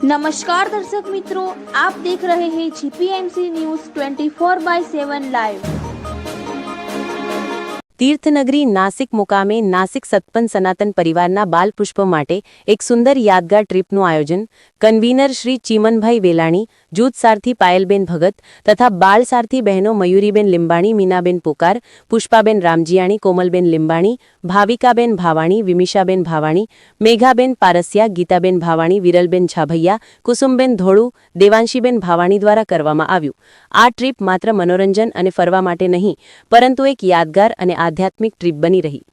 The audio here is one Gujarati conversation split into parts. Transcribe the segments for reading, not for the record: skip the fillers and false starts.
नमस्कार दर्शक मित्रों, आप देख रहे हैं जीपीएमसी न्यूज 24/7 लाइव। तीर्थनगरी नासिक मुकामे नासिक सतपन सनातन परिवाરના બાલ પુષ્પ માટે એક સુંદર યાદગાર ટ્રીપનું આયોજન કન્વીનર શ્રી ચીમનભાઈ વેલાણી, જૂથ સારથી પાયલબેન ભગત તથા બાળ સારથી બહેનો મયુરીબેન લીંબાણી, મીનાબેન પોકાર, પુષ્પાબેન રામજીયાણી, કોમલબેન લીંબાણી, ભાવિકાબેન ભાવાણી, વિમિષાબેન ભાવાણી, મેઘાબેન પારસિયા, ગીતાબેન ભાવાણી, વિરલબેન છાભૈયા, કુસુમબેન ધોળુ, દેવાંશીબેન ભાવાણી દ્વારા કરવામાં આવ્યું। આ ટ્રીપ માત્ર મનોરંજન અને ફરવા માટે નહીં, પરંતુ એક યાદગાર અને આધ્યાત્મિક ટ્રીપ બની રહી।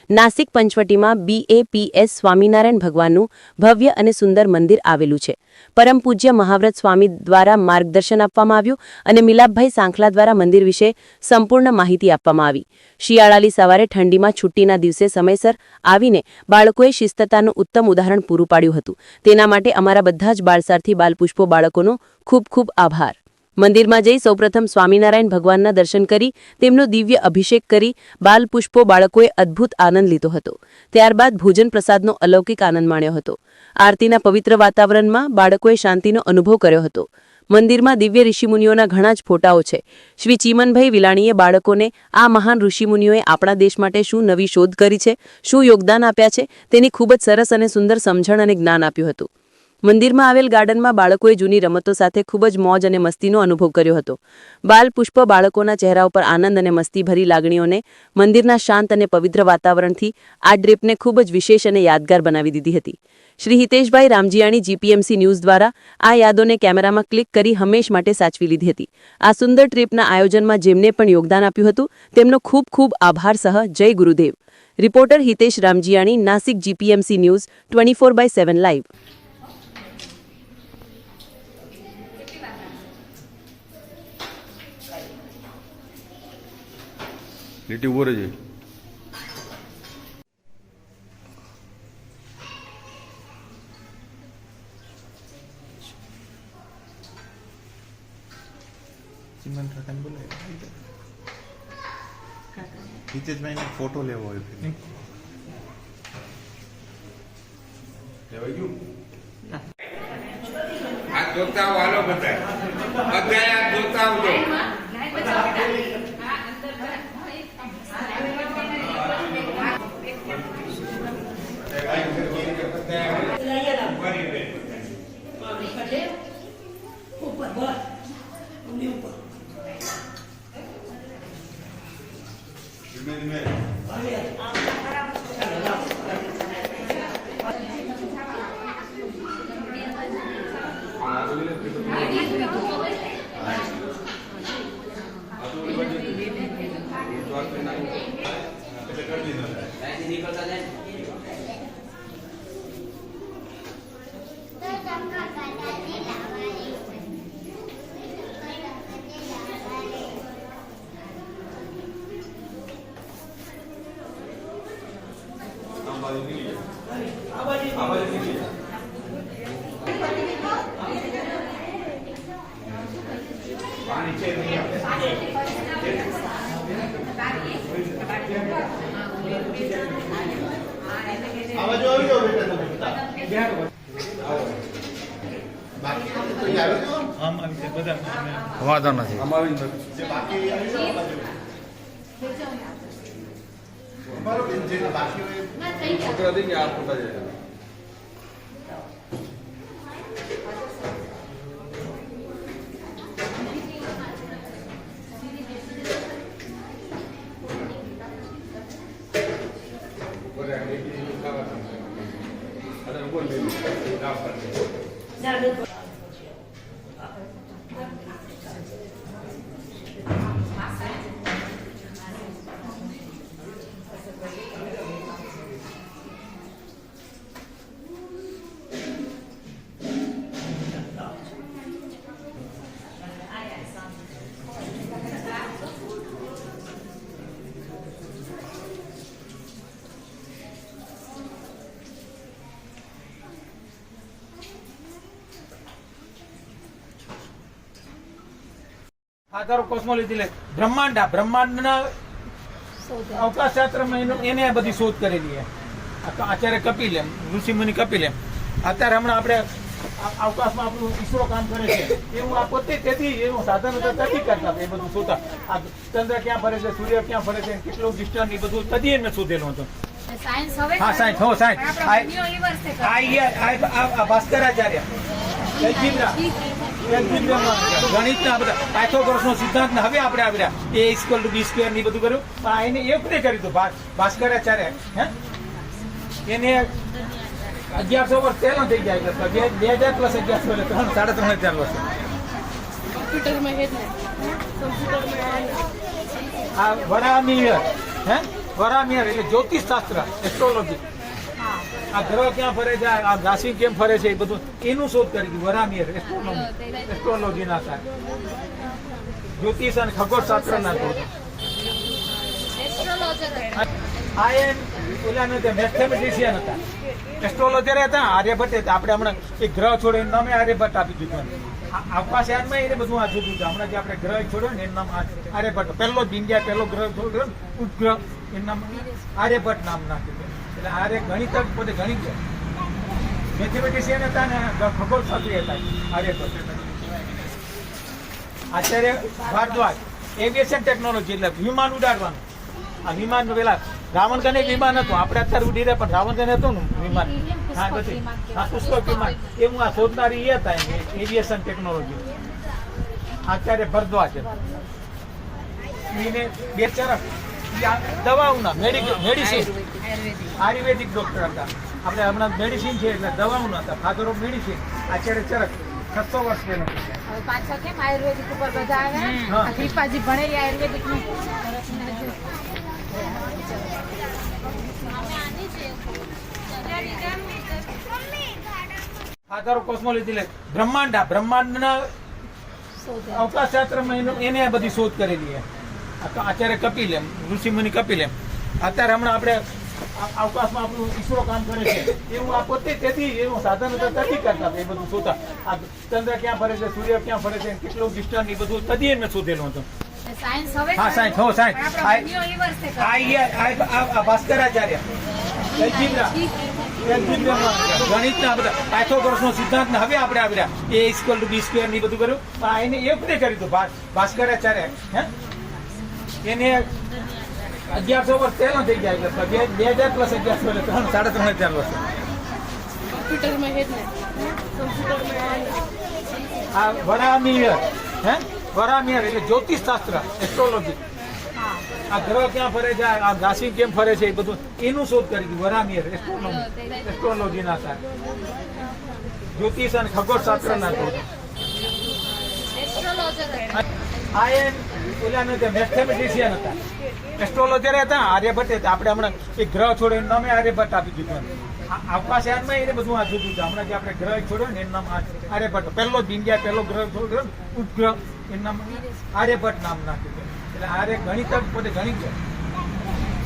નાસિક પંચવટીમાં BAPS સ્વામિનારાયણ ભગવાનનું ભવ્ય અને સુંદર મંદિર આવેલું છે। પરમ પૂજ્ય મહાવ્રત સ્વામી દ્વારા માર્ગદર્શન આપવામાં આવ્યું અને મિલાપભાઈ સાંખલા દ્વારા મંદિર વિશે સંપૂર્ણ માહિતી આપવામાં આવી। શિયાળાની સવારે ઠંડીમાં છુટ્ટીના દિવસે સમયસર આવીને બાળકોએ શિસ્તતાનું ઉત્તમ ઉદાહરણ પૂરું પાડ્યું હતું। તેના માટે અમારા બધા જ બાળસારથી બાલપુષ્પો બાળકોનો ખૂબ ખૂબ આભાર। મંદિરમાં જઈ સૌપ્રથમ સ્વામિનારાયણ ભગવાનના દર્શન કરી તેમનો દિવ્ય અભિષેક કરી બાલપુષ્પો બાળકોએ અદ્ભુત આનંદ લીધો હતો। ત્યારબાદ ભોજન પ્રસાદનો અલૌકિક આનંદ માણ્યો હતો। આરતીના પવિત્ર વાતાવરણમાં બાળકોએ શાંતિનો અનુભવ કર્યો હતો। મંદિરમાં દિવ્ય ઋષિમુનિઓના ઘણા જ ફોટાઓ છે। શ્રી ચીમનભાઈ વિલાણીએ બાળકોને આ મહાન ઋષિમુનિઓએ આપણા દેશ માટે શું નવી શોધ કરી છે, શું યોગદાન આપ્યા છે, તેની ખૂબ જ સરસ અને સુંદર સમજણ અને જ્ઞાન આપ્યું હતું। મંદિરમાં આવેલ ગાર્ડનમાં બાળકોએ જૂની રમતો સાથે ખૂબ જ મોજ અને મસ્તીનો અનુભવ કર્યો હતો। બાલપુષ્પ બાળકોના ચહેરા ઉપર આનંદ અને મસ્તીભરી લાગણીઓને મંદિરના શાંત અને પવિત્ર વાતાવરણથી આ ટ્રીપને ખૂબ જ વિશેષ અને યાદગાર બનાવી દીધી હતી। શ્રી હિતેશભાઈ રામજીયાણી જીપીએમસી ન્યૂઝ દ્વારા આ યાદોને કેમેરામાં ક્લિક કરી હંમેશ માટે સાચવી લીધી હતી। આ સુંદર ટ્રીપના આયોજનમાં જેમને પણ યોગદાન આપ્યું હતું તેમનો ખૂબ ખૂબ આભાર સહ જય ગુરુદેવ। Reporter Hitesh Ramjiyani, Nashik GPMC news 24/7 live. લીટી ઉભો રહેજે। ચીમન કાકાને બોલે હિતેશભાઈને ફોટો લેવો હોય લેવાઈ ગયું? આ જોતા આવો, હાલો બધા બધા આ જોતા આવજો। વાંધો નથી। આ તારો કોસ્મોલોજી લે બ્રહ્માંડના અવકાશ શાસ્ત્રમાં એને બધી શોધ કરેલી છે। આચાર્ય કપિલ એમ ઋષિમુનિ કપિલ એમ અત્યારે હમણાં આપણે અવકાશમાં આપણું ઈસરો કામ કરે છે એવું આ પોતે તેથી એનું સાધન નથી કરતા એ બધું શોધા આ ચંદ્ર ક્યાં ફરે છે, સૂર્ય ક્યાં ફરે છે, કેટલું ડિસ્ટન્સ એ બધું તદી મેં શોધેલું હતું. સાયન્સ હવે હા સાયન્સ, હો સાયન્સ. આ ભાસ્કરાચાર્ય ગણિતના બધા પાયથાગોરસનો સિદ્ધાંત ને હવે આપણે આવ્યા એ ઇક્વલ ટુ બી સ્ક્વેર ની બધું કર્યું પણ આ એને એક ને કર્યું હતું ભાસ્કરાચાર્ય. હે એને 1100 વર્ષ પહેલા થઈ જાય એટલે 2000 પ્લસ 1100 એટલે 3,500 વર્ષ. કમ્પ્યુટરમાં હે ને આ વરામિયર, હે વરામિયર એટલે જ્યોતિષ શાસ્ત્ર, એસ્ટ્રોલોજી. આ ગ્રહ ક્યાં ફરે છે, આ રાશિ કેમ ફરે છે એ બધું એનું શોધ કરી હતી વરામિયર એસ્ટ્રોલોજી ના થાય જ્યોતિષ અને ખગોળશાસ્ત્ર ના શોધ. આ એમ ઓલા નથી મેથેમેટિશિયન હતા, એસ્ટ્રોલોજર હતા આર્યભટ્ટ હતા. આપણે હમણાં એક ગ્રહ છોડે એનું નામે આર્યભટ્ટ આપી દીધું. અવકાશયાનમાં એને બધું આ જુદું છે. હમણાં જે આપણે ગ્રહ છોડ્યો ને એનું નામ આર્યભટ્ટ. પહેલો જ ઇન્ડિયા પહેલો ગ્રહ છોડ્યો ને ઉપગ્રહ એનું નામ આર્યભટ્ટ નામ નાખ્યું. એટલે આર્ય ગણિત જ પોતે ગણિત છે. મેથેમેટિશિયન હતા ને ખગોળશાસ્ત્રી હતા આર્યભટ્ટ. આચાર્ય ભારદ્વાજ એવિએશન ટેકનોલોજી એટલે વિમાન ઉડાડવાનું. આ વિમાન પેલા રાવણ કને વિમાન હતું, આપણે અત્યારે ઉડી રહ્યા પણ રાવણ કને હતું ને વિમાન. હા પછી આ પુષ્પક વિમાન એવું આ શોધનારી એ હતા એવિએશન ટેકનોલોજી આચાર્ય ભરદ્વાજ. એને બે ચરક દવાઓના મેડિસિન આયુર્વેદિક ડોક્ટર હતા. આપણે હમણાં મેડિસિન છે એટલે દવાઓના હતા, ફાધર ઓફ મેડિસિન આચાર્ય ચરક 600 વર્ષ પહેલા. હવે પાછા કેમ આયુર્વેદિક ઉપર બધા હા. આવ્યા કૃપાજી ભણેલી આયુર્વેદિક નું ફાધર ઓફ કોસ્મોલોજી એટલે બ્રહ્માંડના અવકાશશાસ્ત્રમાં એને આ બધી શોધ કરેલી છે. આચાર્ય કપિલ એમ ઋષિમુનિ કપિલ એમ. અત્યારે હમણાં આપણે અવકાશમાં આપણું ઈસરો કામ કરે છે એવું આ પોતે તેથી એનું સાધન નથી કરતા એ બધું શોધા આ ચંદ્ર ક્યાં ફરે છે, સૂર્ય ક્યાં ફરે છે, કેટલું ડિસ્ટન્સ એ બધું તદી મેં શોધેલું હતું. સાયન્સ હવે હા સાયન્સ, હો સાયન્સ. આ ભાસ્કરાચાર્ય ગણિતના બધા પાયથાગોરસનો સિદ્ધાંત ને હવે આપણે આવ્યા એ ઇક્વલ ટુ બી સ્ક્વેર ની બધું કર્યું પણ આ એને એક ને કર્યું હતું ભાસ્કરાચાર્ય. હે એને 1100 વર્ષ પહેલા થઈ જાય એટલે 2000 પ્લસ 1100 એટલે 3,500 વર્ષ. કમ્પ્યુટરમાં હે ને આ વરામિયર, હે વરામિયર એટલે જ્યોતિષ શાસ્ત્ર, એસ્ટ્રોલોજી. આ ગ્રહ ક્યાં ફરે છે, આ રાશિ કેમ ફરે છે એ બધું એનું શોધ કરી હતી વરામિયર એસ્ટ્રોલોજી ના થાય જ્યોતિષ અને ખગોળશાસ્ત્ર ના શોધ. આ એમ ઓલા નથી મેથેમેટિશિયન હતા, એસ્ટ્રોલોજર હતા આર્યભટ્ટ હતા. આપણે હમણાં એક ગ્રહ છોડે એનું નામે આર્યભટ્ટ આપી દીધું. અવકાશયાનમાં એને બધું આ જુદું છે. હમણાં જે આપણે ગ્રહ છોડ્યો ને એનું નામ આર્યભટ્ટ. પહેલો જ ઇન્ડિયા પહેલો ગ્રહ છોડ્યો ને ઉપગ્રહ એનું નામ આર્યભટ્ટ નામ નાખ્યું. એટલે આર્ય ગણિત જ પોતે ગણિત છે.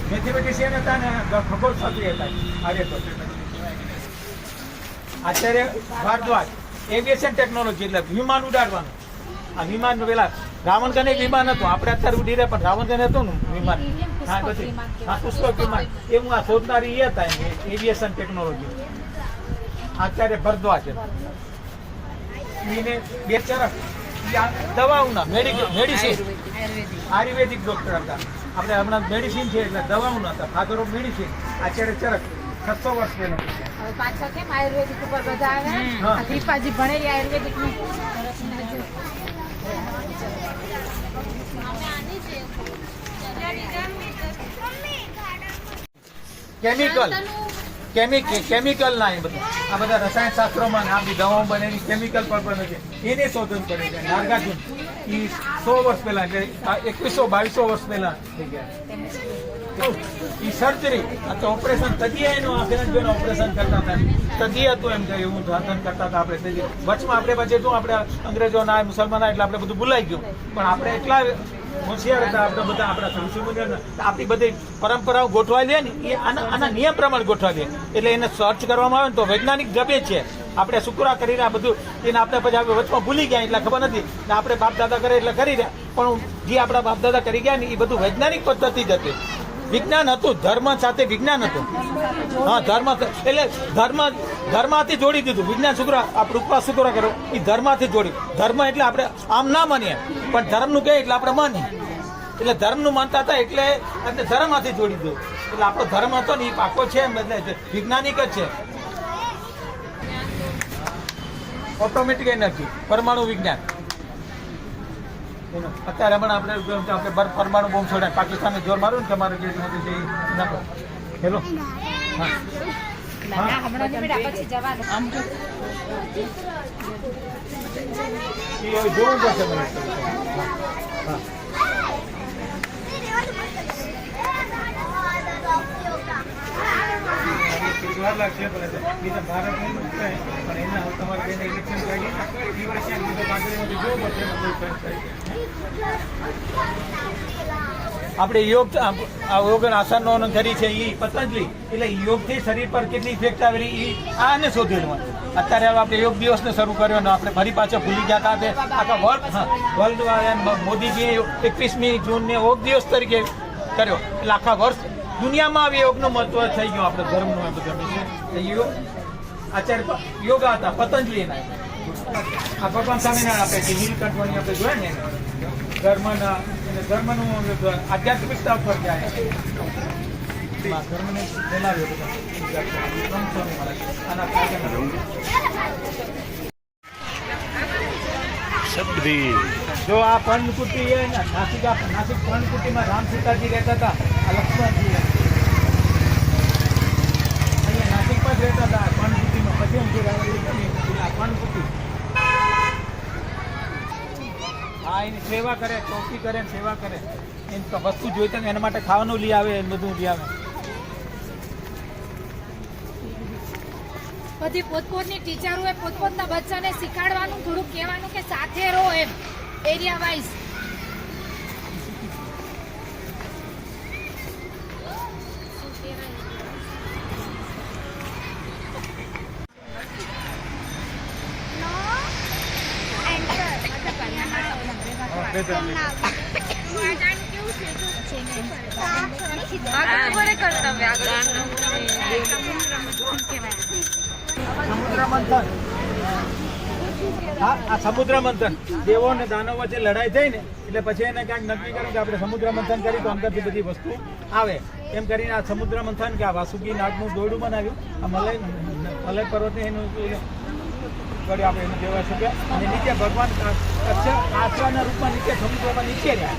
મેથેમેટિશિયન હતા ને ખગોળશાસ્ત્રી હતા આર્યભટ્ટ. આચાર્ય ભારદ્વાજ એવિએશન ટેકનોલોજી એટલે વિમાન ઉડાડવાનું. આ વિમાન પેલા રાવણ કને વિમાન હતું, આપણે અત્યારે ઉડી રહ્યા પણ રાવણ કને હતું ને વિમાન. હા પછી આ પુષ્પક વિમાન એવું આ શોધનારી એ હતા એવિએશન ટેકનોલોજી આચાર્ય ભરદ્વાજ. એને બે ચરક દવાઓના મેડિસિન આયુર્વેદિક ડોક્ટર હતા. આપણે હમણાં મેડિસિન છે એટલે દવાઓના હતા, ફાધર ઓફ મેડિસિન આચાર્ય ચરક 600 વર્ષ પહેલા. હવે પાછા કેમ આયુર્વેદિક ઉપર બધા હા. આવ્યા કૃપાજી ભણેલી આયુર્વેદિક નું કેમિકલ ના એ બધું આ બધા રસાયણ શાસ્ત્રોમાં આ બધી દવાઓ બનેલી કેમિકલ પર પણ છે એને શોધન કરે છે. નાગાર્જુન એ 100 વર્ષ પહેલા એટલે 2100-2200 વર્ષ પહેલા થઈ ગયા. એ સર્જરી અથવા ઓપરેશન તદી એનું આખેનભાઈનું ઓપરેશન કરતા હતા તદી હતું એમ કે એવું સાધન કરતા હતા. આપણે તદી વચમાં આપણે પછી શું આપણે અંગ્રેજોના મુસલમાના એટલે આપણે બધું ભૂલાઈ ગયું પણ આપણે એટલા હોશિયાર હતા આપણે બધા આપણા ઋષિમુનિઓ આપણી બધી પરંપરાઓ ગોઠવાઈ લે ને એ આના નિયમ પ્રમાણે ગોઠવાઈ લે એટલે એને સર્ચ કરવામાં આવે ને તો વૈજ્ઞાનિક દ્રવ્ય છે. આપણે શુક્રા કરીને આ બધું એને આપણે પછી આપણે વચમાં ભૂલી ગયા એટલે ખબર નથી ને આપણે બાપ દાદા કરે એટલે કરી રહ્યા પણ જે આપણા બાપ દાદા કરી ગયા ને એ બધું વૈજ્ઞાનિક પદ્ધતિ જ હતી. વિજ્ઞાન હતું, ધર્મ સાથે વિજ્ઞાન હતું. હા, ધર્મ એટલે ધર્મથી જોડી દીધું. વિજ્ઞાન શુક્ર આપણે ઉપવાસ શુક્ર કરો એ ધર્મથી જોડી. ધર્મ એટલે આપણે આમ ના માનીએ, પણ ધર્મનું કહે એટલે આપણે માનીએ. એટલે ધર્મનું માનતા હતા એટલે ધર્મમાંથી જોડી દીધું. એટલે આપણો ધર્મ હતો ને એ પાકો છે, બદલે વૈજ્ઞાનિક જ છે. ઓટોમેટિક એનર્જી, પરમાણુ વિજ્ઞાન. અત્યારે હમણાં આપણે પરમાણુ બોમ્બ છોડાય, પાકિસ્તાનને જોર મારું ને તમારે જે નાખો. હેલો, ના, હમણાં નહીં બેટા, પછી જવાનું. એ જોવું પડશે મને. હા, વાર લાગશે બીજા ભારત નહીં પણ એના તમારે બેને ઇલેક્શન કાઢી એ વર્ષે જોવું પડશે. આપણે યોગ આસનનો કરી છે એ પતંજલિ, એટલે યોગથી શરીર પર કેટલી ઇફેક્ટ આવે એ આને શોધેલું. અત્યારે હવે આપણે યોગ દિવસને શરૂ કર્યો ને આપણે ફરી પાછો ભૂલી ગયા હતા. આખા વર્લ્ડ મોદીજીએ 21મી જૂનને યોગ દિવસ તરીકે કર્યો. એટલે આખા વર્ષ દુનિયામાં આવી યોગનું મહત્વ થઈ ગયું. આપણે ધર્મનું એ બધું યોગ આચાર્ય યોગા હતા પતંજલિના. આ ભગવાન સ્વામિનારાયણ આપણે જે નીલકંઠવાની આપણે જોઈએ ને ધર્મનું આધ્યાત્મિકતા ઉપર જાય. ધર્મને ફેલાવ્યો જો આ પર્ણકુટી છે ને નાસિક પર્ણકુટીમાં રામ સીતાજી રહેતા હતા. આ લક્ષ્મણજી અહીંયા નાસિકમાં જ રહેતા હતા પર્ણકુટીમાં. પછી આ પર્ણકુટી હા એની સેવા કરે, ચોકી કરે, સેવા કરે. એની તો વસ્તુ જોઈતી ને એના માટે ખાવાનું લઈ આવે, બધું લઈ આવે. બધી પોતપોતની ટીચરોએ પોતપોતના બચ્ચાને શીખવાડવાનું, થોડું કહેવાનું કે સાથે રહો એમ, એરિયા વાઇઝ. સમુદ્ર મંથન દેવો અને દાનવ વચ્ચે લડાઈ થઈ ને એટલે પછી એને ક્યાંક નક્કી કર્યું કે આપણે સમુદ્ર મંથન કરી તો અંદરથી બધી વસ્તુ આવે એમ કરીને આ સમુદ્ર મંથન કે આ વાસુકી નાગનું દોરડું બનાવ્યું. આ મલાઈ પર્વતને એનું કર્યું આપણે એનું દેવા શક્યા. અને નીચે ભગવાન કાચવાના રૂપમાં નીચે સમુદ્રમાં નીચે રહ્યા.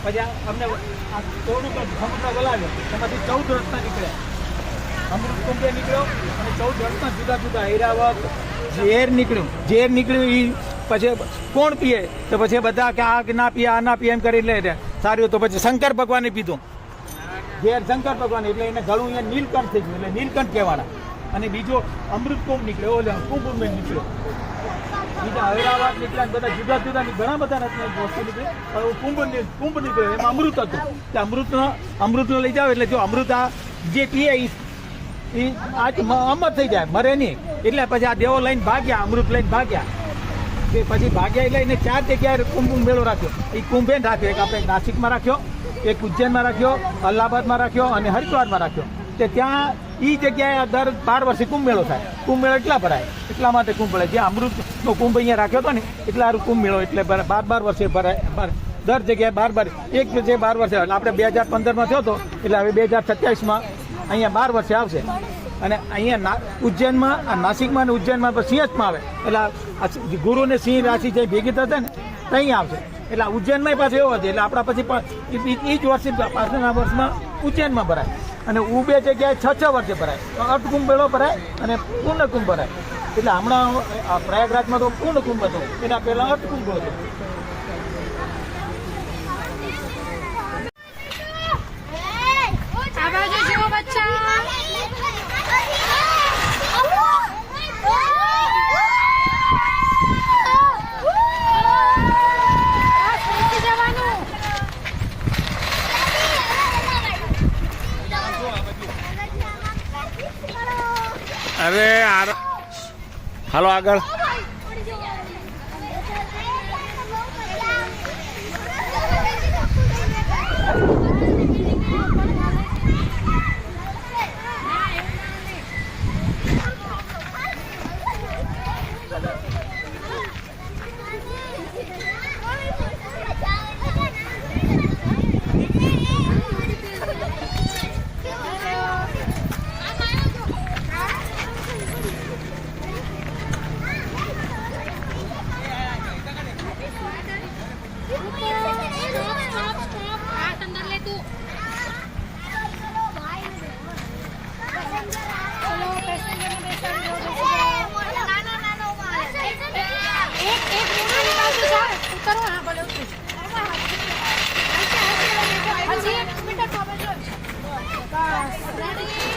પછી અમને આ દોરડું સમુદ્ર બોલાવ્યો, એમાંથી 14 રસ્તા નીકળ્યા. અમૃત કુંભે નીકળ્યો અને 14 રસ્તા જુદા જુદા ઐરાવત ઝેર નીકળ્યું એ પછી કોણ પીએ તો પછી બધા કે આ ના પીએ આ ના પીએ એમ કરી લે સારું. તો પછી શંકર ભગવાને પીધું ઝેર, શંકર ભગવાન, એટલે એને ગળું અહીંયા નીલકંઠ થઈ ગયું, એટલે નીલકંઠ કહેવાના. અને બીજો અમૃત કુંભ નીકળ્યો, ઓલે કુંભ નીકળ્યો, બીજા ઐરાવત નીકળ્યા, બધા જુદા જુદા ઘણા બધા વસ્તુ નીકળે. કુંભ નીકળ્યો એમાં અમૃત હતું. તે અમૃતનો લઈ જાવ એટલે જો અમૃત આ જે પીએ એ આજ અમર થઈ જાય, મરે નહીં. એટલે પછી આ દેવો લઈને ભાગ્યા, અમૃત લઈને ભાગ્યા. કે પછી ભાગ્યા એટલે એને 4 જગ્યાએ કુંભ મેળો રાખ્યો. એ કુંભે રાખ્યો, એક આપણે નાસિકમાં રાખ્યો, એક ઉજ્જૈનમાં રાખ્યો, અલ્હાબાદમાં રાખ્યો અને હરિદ્વારમાં રાખ્યો. તે ત્યાં એ જગ્યાએ દર 12 વર્ષે કુંભ મેળો થાય. કુંભ મેળો એટલા ભરાય, એટલા માટે કુંભ ભરાય. જ્યાં અમૃતનો કુંભ અહીંયા રાખ્યો હતો ને એટલે સારું કુંભ મેળો એટલે 12 વર્ષે ભરાય. દર જગ્યાએ 12 એક જગ્યાએ 12 વર્ષે. એટલે આપણે 2015માં થયો હતો એટલે હવે 2027માં અહીંયા 12 વર્ષે આવશે. અને અહીંયા ઉજ્જૈનમાં, નાસિકમાં અને ઉજ્જૈનમાં સિંહજમાં આવે. એટલે ગુરુ ને સિંહ રાશિ જે ભેગી થશે ને ત્યાં આવશે. એટલે ઉજ્જૈનમાં પાછું એવો હતી. એટલે આપણા પછી પણ એ જ વર્ષે પાછળના વર્ષમાં ઉજ્જૈનમાં ભરાય. અને બે જગ્યાએ 6 વર્ષે ભરાય. અર્ધકુંભ મેળો ભરાય અને પૂર્ણ કુંભ ભરાય. એટલે હમણાં પ્રયાગરાજમાં તો પૂર્ણ કુંભ હતો, એના પહેલા અર્ધકુંભ હતો. આ બાજુ જુઓ બચ્ચા. અરે હાલો આગળ. કરો હા ભલે ઉતરી હજી 1 મિનિટ હવે જો બસ રેડી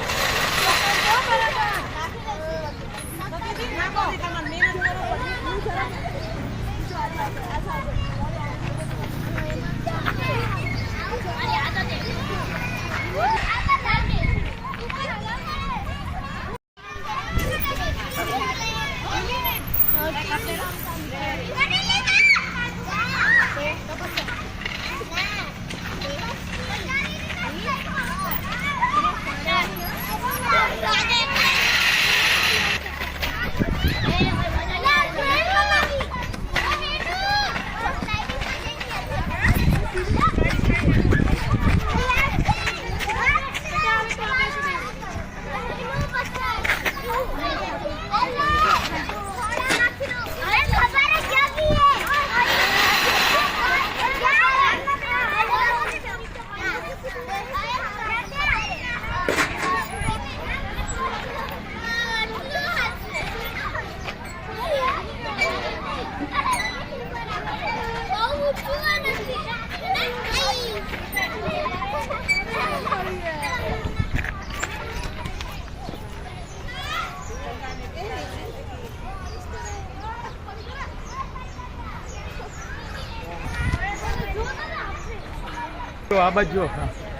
આ બાજુ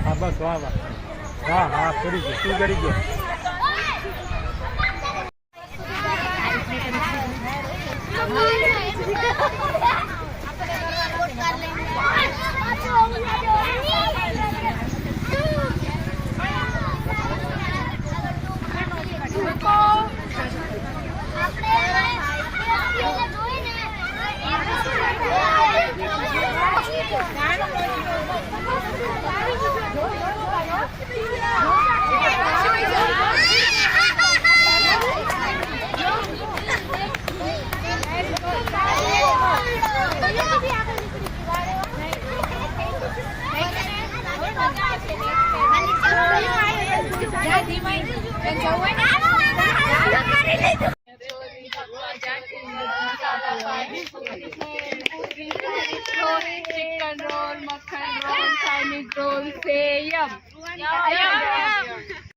હા બસ વાહ વાહ હા હા કરી ગયો શું કરી ગયો chicken roll, mutton roll, Chinese roll, say yum.